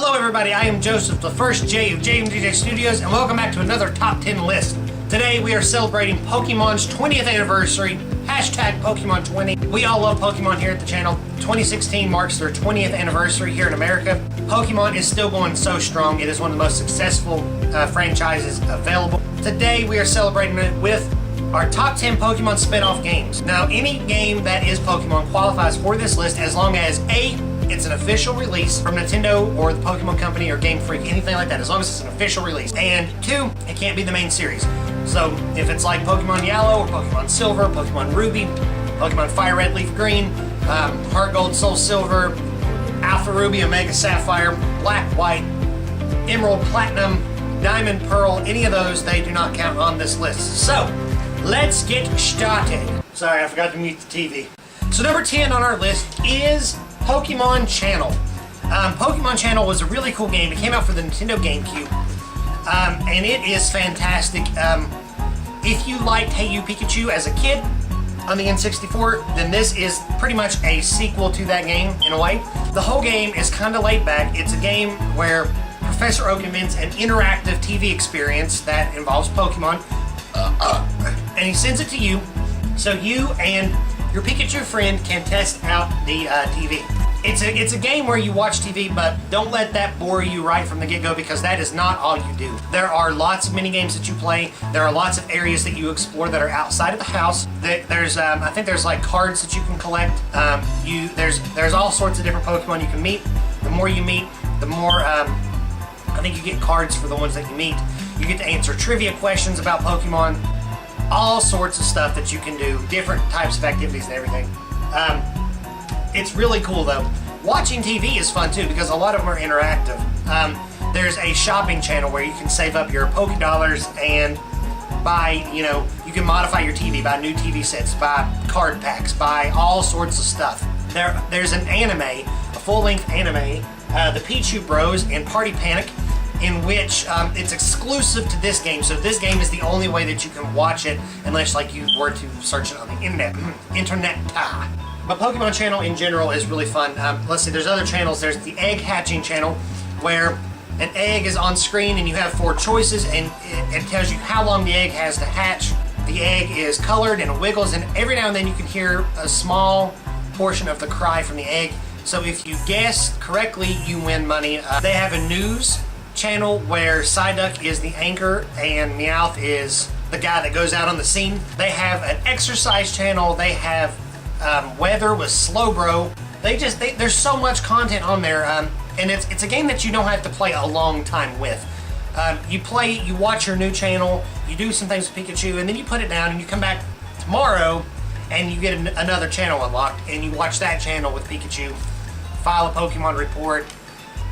Hello everybody, I am Joseph, the first J of Jmdjstudios, and welcome back to another Top 10 list. Today we are celebrating Pokemon's 20th anniversary, hashtag Pokemon 20. We all love Pokemon here at the channel. 2016 marks their 20th anniversary here in America. Pokemon is still going so strong. It is one of the most successful franchises available. Today we are celebrating it with our top 10 Pokemon spin-off games. Now, any game that is Pokemon qualifies for this list as long as A, it's an official release from Nintendo or the Pokemon Company or Game Freak, anything like that, as long as it's an official release. And 2, it can't be the main series. So if it's like Pokemon Yellow or Pokemon Silver, Pokemon Ruby, Pokemon Fire Red, Leaf Green, Heart Gold, Soul Silver, Alpha Ruby, Omega Sapphire, Black White, Emerald Platinum, Diamond Pearl, any of those, they do not count on this list. So, let's get started. Sorry, I forgot to mute the TV. So number 10 on our list is Pokemon Channel. Pokemon Channel was a really cool game. It came out for the Nintendo GameCube, and it is fantastic. If you liked Hey You Pikachu as a kid on the N64, then this is pretty much a sequel to that game in a way. The whole game is kind of laid back. It's a game where Professor Oak invents an interactive TV experience that involves Pokemon, and he sends it to you, so you and your Pikachu friend can test out the TV. It's a game where you watch TV, but don't let that bore you right from the get-go, because that is not all you do. There are lots of mini games that you play. There are lots of areas that you explore that are outside of the house. There's I think there's like cards that you can collect. There's all sorts of different Pokemon you can meet. The more you meet, the more I think you get cards for the ones that you meet. You get to answer trivia questions about Pokemon. All sorts of stuff that you can do, different types of activities and everything. It's really cool though. Watching TV is fun too, because a lot of them are interactive. There's a shopping channel where you can save up your Poké Dollars and buy, you can modify your TV, buy new TV sets, buy card packs, buy all sorts of stuff. There's an anime, a full-length anime, the Pichu Bros and Party Panic, in which it's exclusive to this game, so this game is the only way that you can watch it unless like you were to search it on the internet. But Pokemon Channel in general is really fun. Let's see, there's other channels. There's the egg hatching channel, where an egg is on screen and you have 4 choices, and it tells you how long the egg has to hatch. The egg is colored and it wiggles, and every now and then you can hear a small portion of the cry from the egg. So if you guess correctly, you win money. They have a news channel where Psyduck is the anchor and Meowth is the guy that goes out on the scene. They have an exercise channel. They have weather with Slowbro. There's so much content on there, and it's a game that you don't have to play a long time with. You watch your new channel, you do some things with Pikachu, and then you put it down and you come back tomorrow and you get another channel unlocked, and you watch that channel with Pikachu, file a Pokemon report,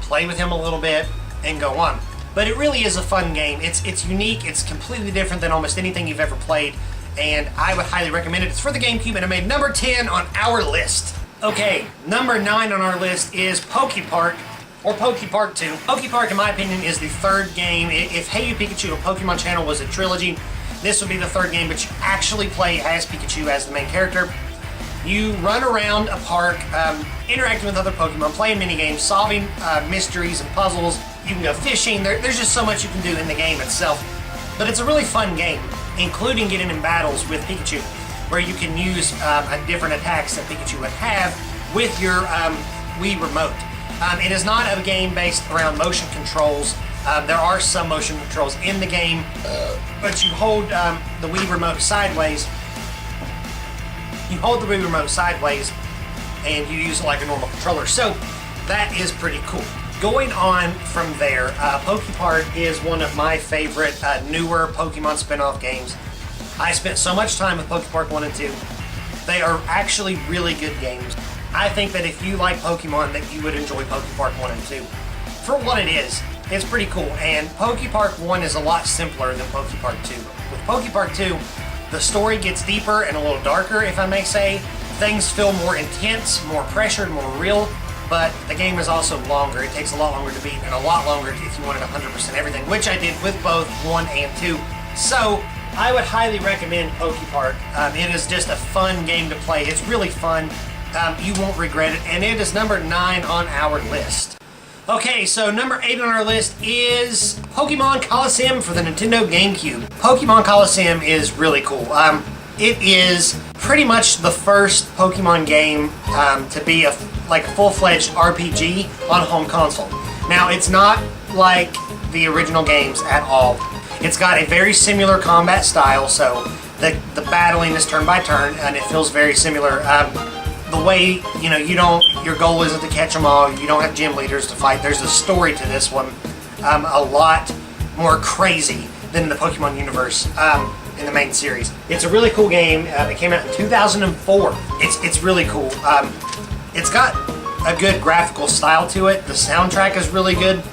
play with him a little bit, and go on. But it really is a fun game. It's unique, it's completely different than almost anything you've ever played, and I would highly recommend it. It's for the GameCube, and it made number 10 on our list. Okay, number 9 on our list is Pokepark, or Pokepark 2. Pokepark, in my opinion, is the third game. If Hey You Pikachu and Pokemon Channel was a trilogy, this would be the third game, but you actually play as Pikachu, as the main character. You run around a park, interacting with other Pokemon, playing minigames, solving mysteries and puzzles. You can go fishing. There's just so much you can do in the game itself. But it's a really fun game, including getting in battles with Pikachu, where you can use different attacks that Pikachu would have with your Wii Remote. It is not a game based around motion controls. There are some motion controls in the game, but you hold the Wii Remote sideways. You hold the Wii Remote sideways, and you use it like a normal controller. So that is pretty cool. Going on from there, Pokepark is one of my favorite newer Pokemon spin-off games. I spent so much time with Pokepark 1 and 2. They are actually really good games. I think that if you like Pokemon, that you would enjoy Pokepark 1 and 2. For what it is, it's pretty cool, and Pokepark 1 is a lot simpler than Pokepark 2. With Pokepark 2, the story gets deeper and a little darker, if I may say. Things feel more intense, more pressured, more real, but the game is also longer. It takes a lot longer to beat, and a lot longer if you wanted 100% everything, which I did with both 1 and 2. So, I would highly recommend Pokepark. It is just a fun game to play. It's really fun. You won't regret it, and it is number 9 on our list. Okay, so number 8 on our list is Pokemon Coliseum for the Nintendo GameCube. Pokemon Coliseum is really cool. It is pretty much the first Pokemon game to be a full-fledged RPG on a home console. Now, it's not like the original games at all. It's got a very similar combat style, so the battling is turn by turn, and it feels very similar. The way, your goal isn't to catch them all, you don't have gym leaders to fight. There's a story to this one, a lot more crazy than the Pokemon universe in the main series. It's a really cool game. It came out in 2004. It's really cool. It's got a good graphical style to it. The soundtrack is really good,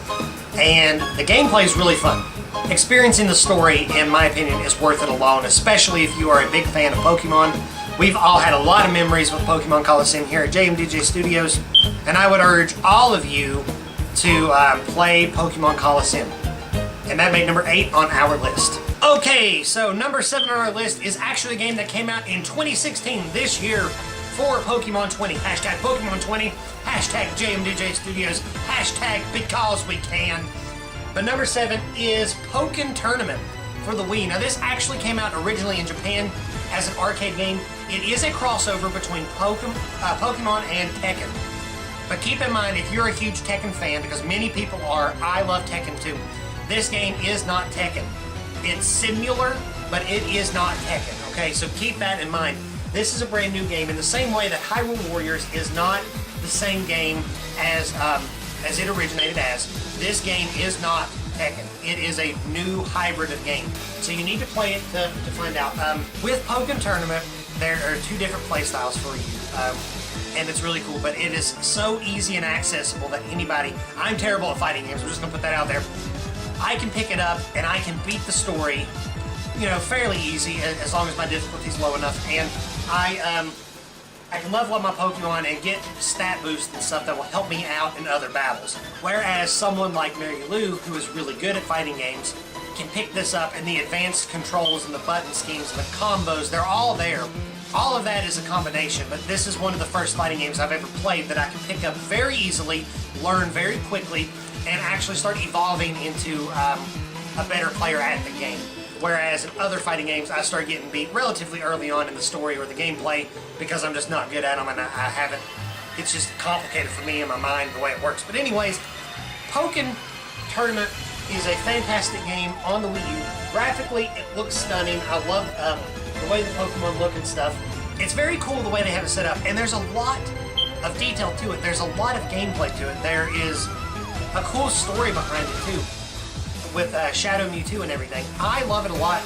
and the gameplay is really fun. Experiencing the story, in my opinion, is worth it alone, especially if you are a big fan of Pokemon. We've all had a lot of memories with Pokemon Coliseum here at Jmdjstudios, and I would urge all of you to play Pokemon Coliseum. And that made number 8 on our list. Okay, so number 7 on our list is actually a game that came out in 2016, this year, for Pokemon 20. Hashtag Pokemon 20, hashtag Jmdjstudios, hashtag because we can. But number 7 is Pokken Tournament for the Wii. Now, this actually came out originally in Japan as an arcade game. It is a crossover between Pokemon and Tekken. But keep in mind, if you're a huge Tekken fan, because many people are, I love Tekken too, this game is not Tekken. It's similar, but it is not Tekken, okay? So keep that in mind. This is a brand new game in the same way that Hyrule Warriors is not the same game as it originated as. This game is not Tekken. It is a new hybrid of game. So you need to play it to find out. With Pokken Tournament, there are 2 different play styles for you. And it's really cool, but it is so easy and accessible that anybody... I'm terrible at fighting games, I'm just going to put that out there. I can pick it up and I can beat the story, fairly easy as long as my difficulty's low enough. And I can level up my Pokemon and get stat boosts and stuff that will help me out in other battles. Whereas someone like Mary Lou, who is really good at fighting games, can pick this up, and the advanced controls and the button schemes and the combos, they're all there. All of that is a combination, but this is one of the first fighting games I've ever played that I can pick up very easily, learn very quickly, and actually start evolving into a better player at the game. Whereas in other fighting games, I start getting beat relatively early on in the story or the gameplay because I'm just not good at them, and I haven't... It's just complicated for me in my mind the way it works. But anyways, Pokken Tournament is a fantastic game on the Wii U. Graphically, it looks stunning. I love the way the Pokemon look and stuff. It's very cool the way they have it set up, and there's a lot of detail to it. There's a lot of gameplay to it. There is a cool story behind it too, with Shadow Mewtwo and everything. I love it a lot,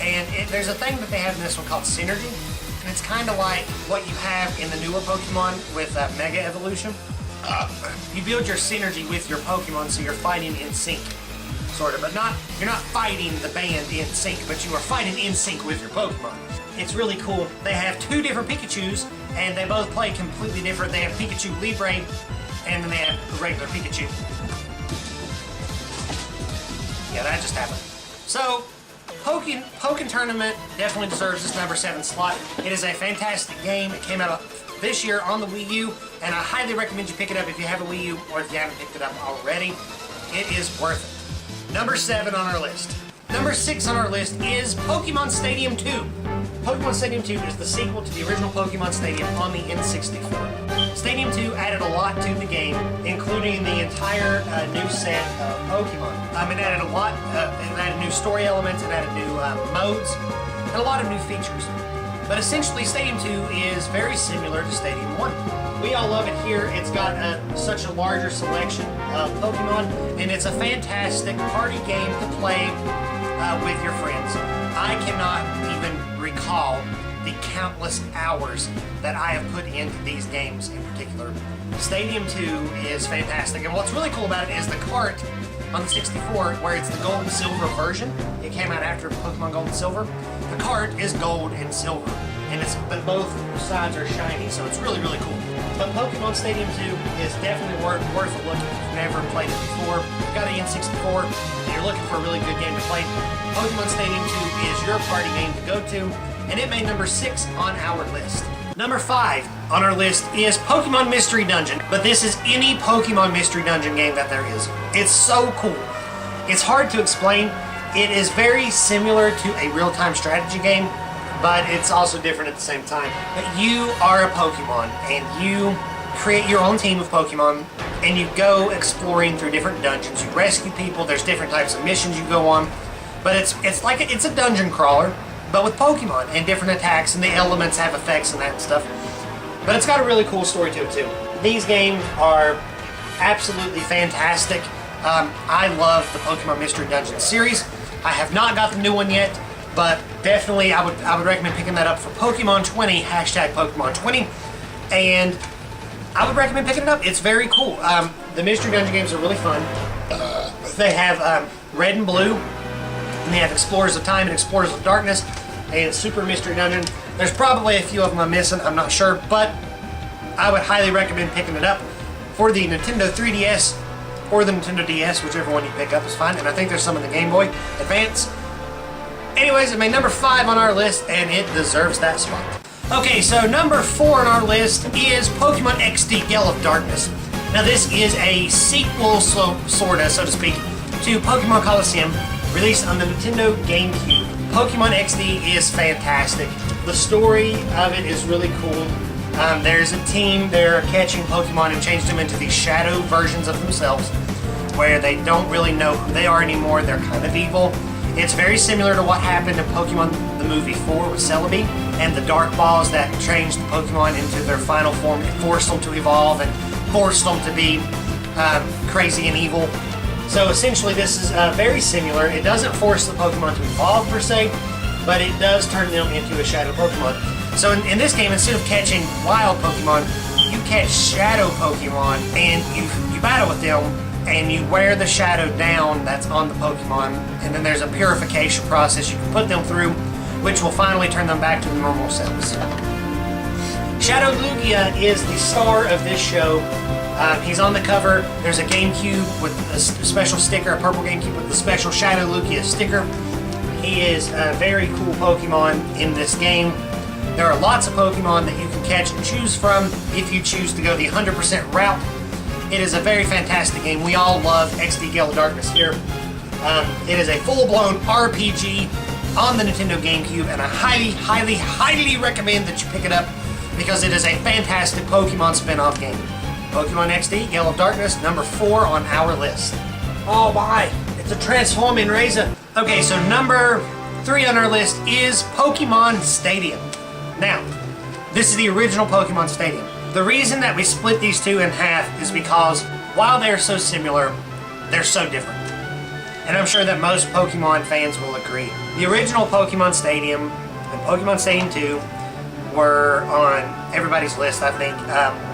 and there's a thing that they have in this one called Synergy, and it's kind of like what you have in the newer Pokemon with Mega Evolution. You build your synergy with your Pokemon, so you're fighting in sync, sort of, but you're not fighting the band in sync, but you are fighting in sync with your Pokemon. It's really cool. They have 2 different Pikachus, and they both play completely different. They have Pikachu Libre, and then they have the regular Pikachu. Yeah, that just happened. So, Pokken Tournament definitely deserves this number 7 slot. It is a fantastic game. It came out this year on the Wii U, and I highly recommend you pick it up if you have a Wii U or if you haven't picked it up already. It is worth it. Number 7 on our list. Number 6 on our list is Pokemon Stadium 2. Pokemon Stadium 2 is the sequel to the original Pokemon Stadium on the N64. Stadium 2 added a lot to the game, including the entire new set of Pokemon. It added a lot, it added new story elements, it added new modes, and a lot of new features. But essentially, Stadium 2 is very similar to Stadium 1. We all love it here. It's got such a larger selection of Pokemon, and it's a fantastic party game to play with your friends. I cannot even recall the countless hours that I have put into these games in particular. Stadium 2 is fantastic, and what's really cool about it is the cart on the 64, where it's the gold and silver version. It came out after Pokemon Gold and Silver. The cart is gold and silver, but both sides are shiny, so it's really, really cool. But Pokemon Stadium 2 is definitely worth a look if you've never played it before. You've got an N64, and you're looking for a really good game to play. Pokemon Stadium 2 is your party game to go to, and it made number 6 on our list. Number 5 on our list is Pokemon Mystery Dungeon, but this is any Pokemon Mystery Dungeon game that there is. It's so cool. It's hard to explain. It is very similar to a real-time strategy game, but it's also different at the same time. But you are a Pokemon, and you create your own team of Pokemon, and you go exploring through different dungeons. You rescue people. There's different types of missions you go on, but it's a dungeon crawler, but with Pokemon and different attacks, and the elements have effects and that and stuff. But it's got a really cool story to it too. These games are absolutely fantastic. I love the Pokemon Mystery Dungeon series. I have not got the new one yet, but definitely I would recommend picking that up for Pokemon 20, hashtag Pokemon 20, and I would recommend picking it up. It's very cool. The Mystery Dungeon games are really fun. They have Red and Blue, and they have Explorers of Time and Explorers of Darkness, and Super Mystery Dungeon. There's probably a few of them I'm missing, I'm not sure, but I would highly recommend picking it up for the Nintendo 3DS or the Nintendo DS, whichever one you pick up is fine, and I think there's some in the Game Boy Advance. Anyways, it made number 5 on our list, and it deserves that spot. Okay, so number 4 on our list is Pokemon XD Gale of Darkness. Now this is a sequel, sorta, so to speak, to Pokemon Coliseum, released on the Nintendo GameCube. Pokemon XD is fantastic. The story of it is really cool. There's a team, they're catching Pokemon and changed them into these shadow versions of themselves, where they don't really know who they are anymore, they're kind of evil. It's very similar to what happened in Pokemon the movie 4 with Celebi, and the Dark Balls that changed the Pokemon into their final form. It forced them to evolve and forced them to be crazy and evil. So essentially this is very similar. It doesn't force the Pokemon to evolve per se, but it does turn them into a shadow Pokemon. So in this game, instead of catching wild Pokemon, you catch shadow Pokemon, and you battle with them, and you wear the shadow down that's on the Pokemon, and then there's a purification process you can put them through, which will finally turn them back to the normal selves. Shadow Lugia is the star of this show. He's on the cover. There's a GameCube with a special sticker, a purple GameCube with the special Shadow Lugia sticker. He is a very cool Pokemon in this game. There are lots of Pokemon that you can catch and choose from if you choose to go the 100% route. It is a very fantastic game. We all love XD Gale of Darkness here. It is a full-blown RPG on the Nintendo GameCube, and I highly, highly, highly recommend that you pick it up because it is a fantastic Pokemon spin-off game. Pokemon XD Gale of Darkness, number 4 on our list. Oh my, it's a transforming razor. Okay, so number 3 on our list is Pokemon Stadium. Now, this is the original Pokemon Stadium. The reason that we split these two in half is because while they're so similar, they're so different. And I'm sure that most Pokemon fans will agree. The original Pokemon Stadium and Pokemon Stadium 2 were on everybody's list, I think.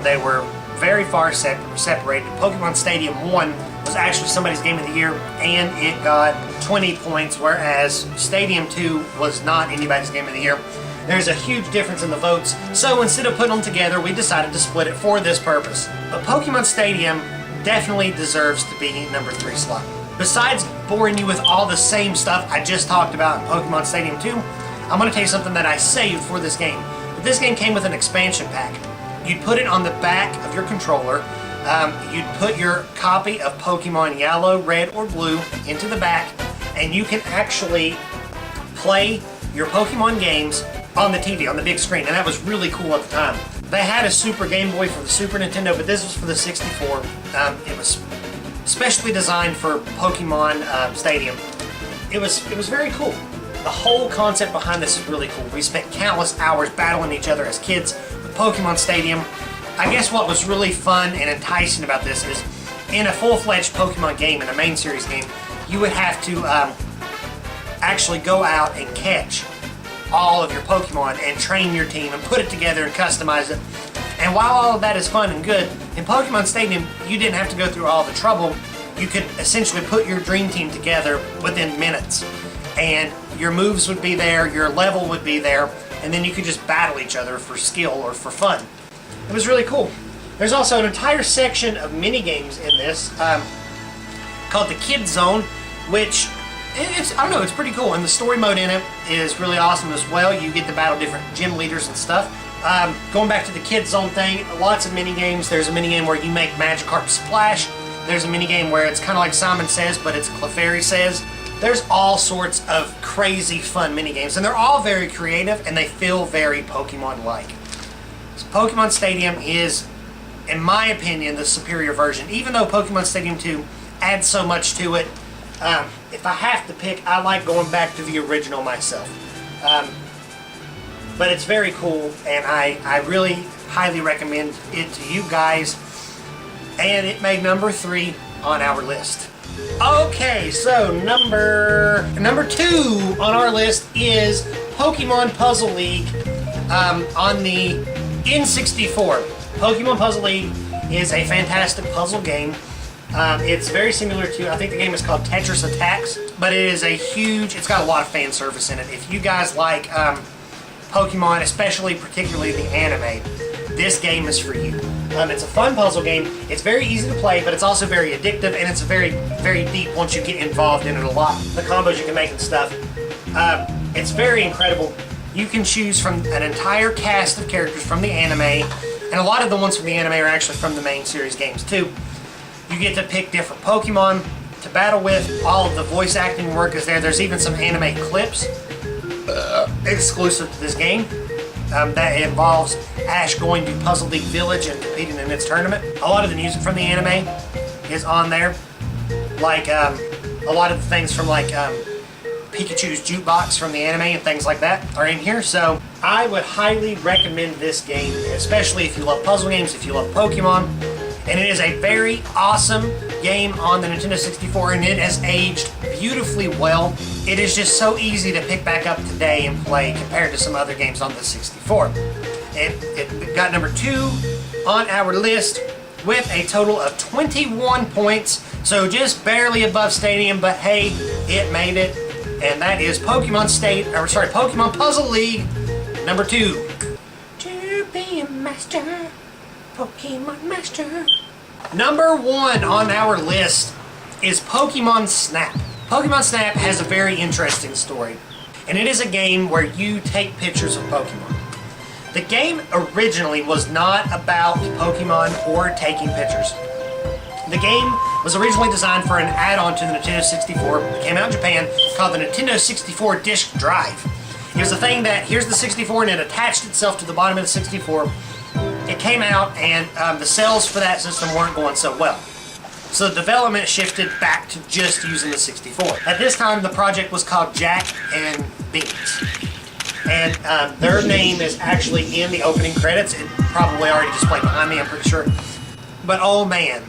They were very far separated. Pokemon Stadium 1 was actually somebody's Game of the Year, and it got 20 points, whereas Stadium 2 was not anybody's Game of the Year. There's a huge difference in the votes, so instead of putting them together, we decided to split it for this purpose. But Pokemon Stadium definitely deserves to be number 3 slot. Besides boring you with all the same stuff I just talked about in Pokemon Stadium 2, I'm going to tell you something that I saved for this game. But this game came with an expansion pack. You'd put it on the back of your controller. You'd put your copy of Pokemon Yellow, Red, or Blue into the back, and you can actually play your Pokemon games on the TV, on the big screen, and that was really cool at the time. They had a Super Game Boy for the Super Nintendo, but this was for the 64. It was specially designed for Pokemon Stadium. It was very cool. The whole concept behind this is really cool. We spent countless hours battling each other as kids with Pokemon Stadium. I guess what was really fun and enticing about this is in a full-fledged Pokemon game, in a main series game, you would have to actually go out and catch all of your Pokemon and train your team and put it together and customize it. And while all of that is fun and good, in Pokemon Stadium, you didn't have to go through all the trouble. You could essentially put your dream team together within minutes. And your moves would be there, your level would be there, and then you could just battle each other for skill or for fun. It was really cool. There's also an entire section of mini-games in this called the Kid Zone, which I don't know, it's pretty cool, and the story mode in it is really awesome as well. You get to battle different gym leaders and stuff. Going back to the Kids Zone thing, lots of mini games. There's a mini game where you make Magikarp splash. There's a mini game where it's kind of like Simon Says, but it's Clefairy Says. There's all sorts of crazy fun mini games, and they're all very creative, and they feel very Pokemon-like. So Pokemon Stadium is, in my opinion, the superior version. Even though Pokemon Stadium 2 adds so much to it, if I have to pick, I like going back to the original myself. But it's very cool, and I really highly recommend it to you guys. And it made number 3 on our list. Okay, so number 2 on our list is Pokemon Puzzle League on the N64. Pokemon Puzzle League is a fantastic puzzle game. It's very similar to, I think the game is called Tetris Attacks, but it is it's got a lot of fan service in it. If you guys like Pokemon, particularly the anime, this game is for you. It's a fun puzzle game. It's very easy to play, but it's also very addictive, and it's very, very deep once you get involved in it a lot. The combos you can make and stuff. It's very incredible. You can choose from an entire cast of characters from the anime, and a lot of the ones from the anime are actually from the main series games too. You get to pick different Pokemon to battle with. All of the voice acting work is there. There's even some anime clips exclusive to this game. That involves Ash going to Puzzle League Village and competing in its tournament. A lot of the music from the anime is on there. Like a lot of the things from like Pikachu's jukebox from the anime and things like that are in here. So I would highly recommend this game, especially if you love puzzle games, if you love Pokemon. And it is a very awesome game on the Nintendo 64, and it has aged beautifully well. It is just so easy to pick back up today and play compared to some other games on the 64. It got number 2 on our list with a total of 21 points, so just barely above Stadium, but hey, it made it. And that is Pokemon Puzzle League number 2. To be a master, Pokemon Master. Number 1 on our list is Pokemon Snap. Pokemon Snap has a very interesting story, and it is a game where you take pictures of Pokemon. The game originally was not about Pokemon or taking pictures. The game was originally designed for an add-on to the Nintendo 64. It came out in Japan, called the Nintendo 64 Disk Drive. It was a thing that, here's the 64, and it attached itself to the bottom of the 64. It came out, and the sales for that system weren't going so well. So the development shifted back to just using the 64. At this time, the project was called Jack and Beans. And their name is actually in the opening credits. It probably already displayed behind me, I'm pretty sure. But oh man,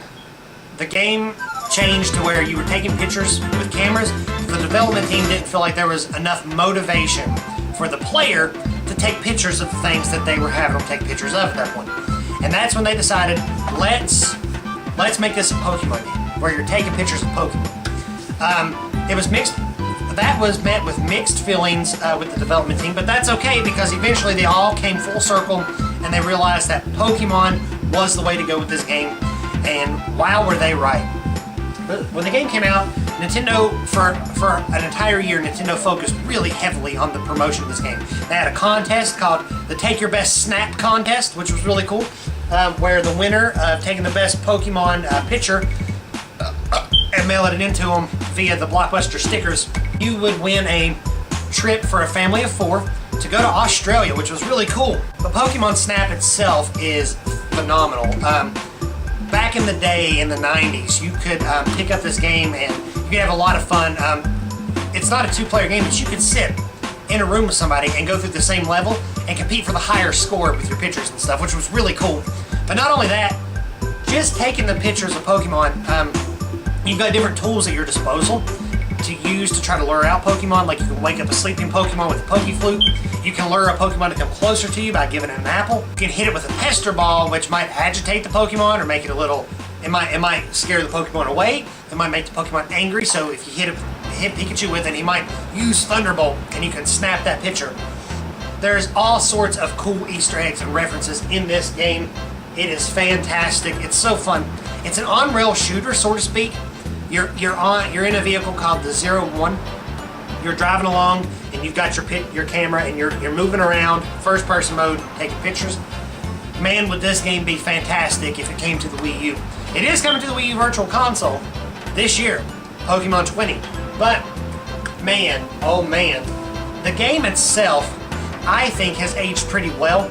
the game changed to where you were taking pictures with cameras. The development team didn't feel like there was enough motivation for the player to take pictures of the things that they were having them take pictures of at that point. And that's when they decided, let's make this a Pokemon game, where you're taking pictures of Pokemon. It was mixed. That was met with mixed feelings with the development team, but that's okay because eventually they all came full circle and they realized that Pokemon was the way to go with this game, and wow, were they right. When the game came out, Nintendo, for an entire year, Nintendo focused really heavily on the promotion of this game. They had a contest called the Take Your Best Snap Contest, which was really cool, where the winner of taking the best Pokemon picture and mailing it into them via the Blockbuster stickers, you would win a trip for a family of 4 to go to Australia, which was really cool. But Pokemon Snap itself is phenomenal. Back in the day, in the 90s, you could pick up this game and you could have a lot of fun. It's not a 2-player game, but you could sit in a room with somebody and go through the same level and compete for the higher score with your pictures and stuff, which was really cool. But not only that, just taking the pictures of Pokemon, you've got different tools at your disposal to use to try to lure out Pokemon. Like you can wake up a sleeping Pokemon with a Pokeflute. You can lure a Pokemon to come closer to you by giving it an apple. You can hit it with a pester ball, which might agitate the Pokemon or make it a little. It might scare the Pokemon away. It might make the Pokemon angry. So if you hit Pikachu with it, he might use Thunderbolt, and you can snap that picture. There's all sorts of cool Easter eggs and references in this game. It is fantastic. It's so fun. It's an on-rail shooter, so to speak. You're in a vehicle called the 01, you're driving along and you've got your camera and you're moving around, first person mode, taking pictures. Man, would this game be fantastic if it came to the Wii U. It is coming to the Wii U Virtual Console this year, Pokemon 20. But, man, oh man, the game itself, I think, has aged pretty well.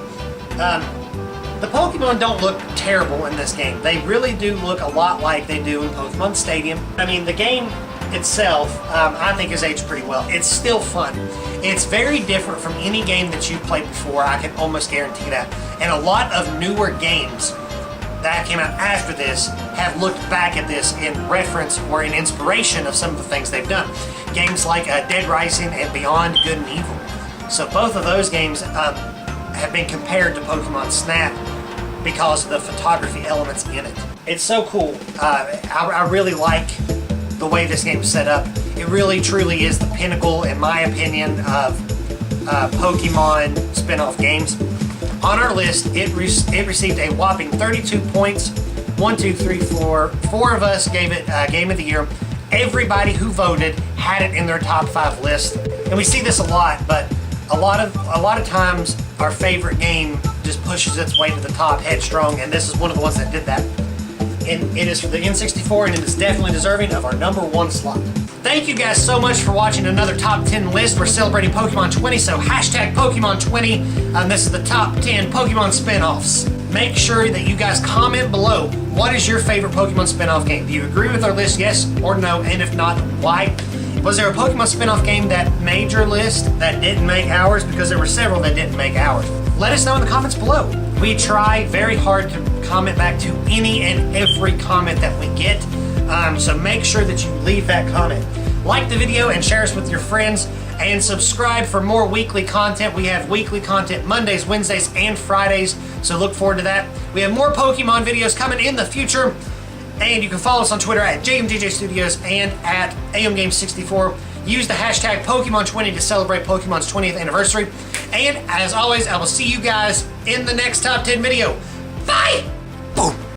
The Pokemon don't look terrible in this game. They really do look a lot like they do in Pokemon Stadium. I mean, the game itself, I think, has aged pretty well. It's still fun. It's very different from any game that you've played before, I can almost guarantee that. And a lot of newer games that came out after this have looked back at this in reference or in inspiration of some of the things they've done. Games like Dead Rising and Beyond Good and Evil. So both of those games have been compared to Pokemon Snap because of the photography elements in it. It's so cool. I really like the way this game is set up. It really truly is the pinnacle, in my opinion, of Pokemon spin-off games. On our list, it received a whopping 32 points. 1, 2, 3, 4. 4 of us gave it Game of the Year. Everybody who voted had it in their top 5 list. And we see this a lot, but a lot of times our favorite game just pushes its way to the top headstrong, and this is one of the ones that did that. And it is for the N64, and it is definitely deserving of our #1 slot. Thank you guys so much for watching another top 10 list. We're celebrating Pokemon 20, so hashtag Pokemon 20. This is the top 10 Pokemon spin-offs. Make sure that you guys comment below. What is your favorite Pokemon spin-off game? Do you agree with our list, yes or no? And if not, why? Was there a Pokemon spin-off game that made your list that didn't make ours? Because there were several that didn't make ours. Let us know in the comments below. We try very hard to comment back to any and every comment that we get. So make sure that you leave that comment. Like the video and share us with your friends, and subscribe for more weekly content. We have weekly content Mondays, Wednesdays, and Fridays, so look forward to that. We have more Pokemon videos coming in the future, and you can follow us on Twitter at Jmdjstudios and at Jmdjstudios. Use the hashtag Pokemon 20 to celebrate Pokemon's 20th anniversary. And as always, I will see you guys in the next top 10 video. Bye! Boom!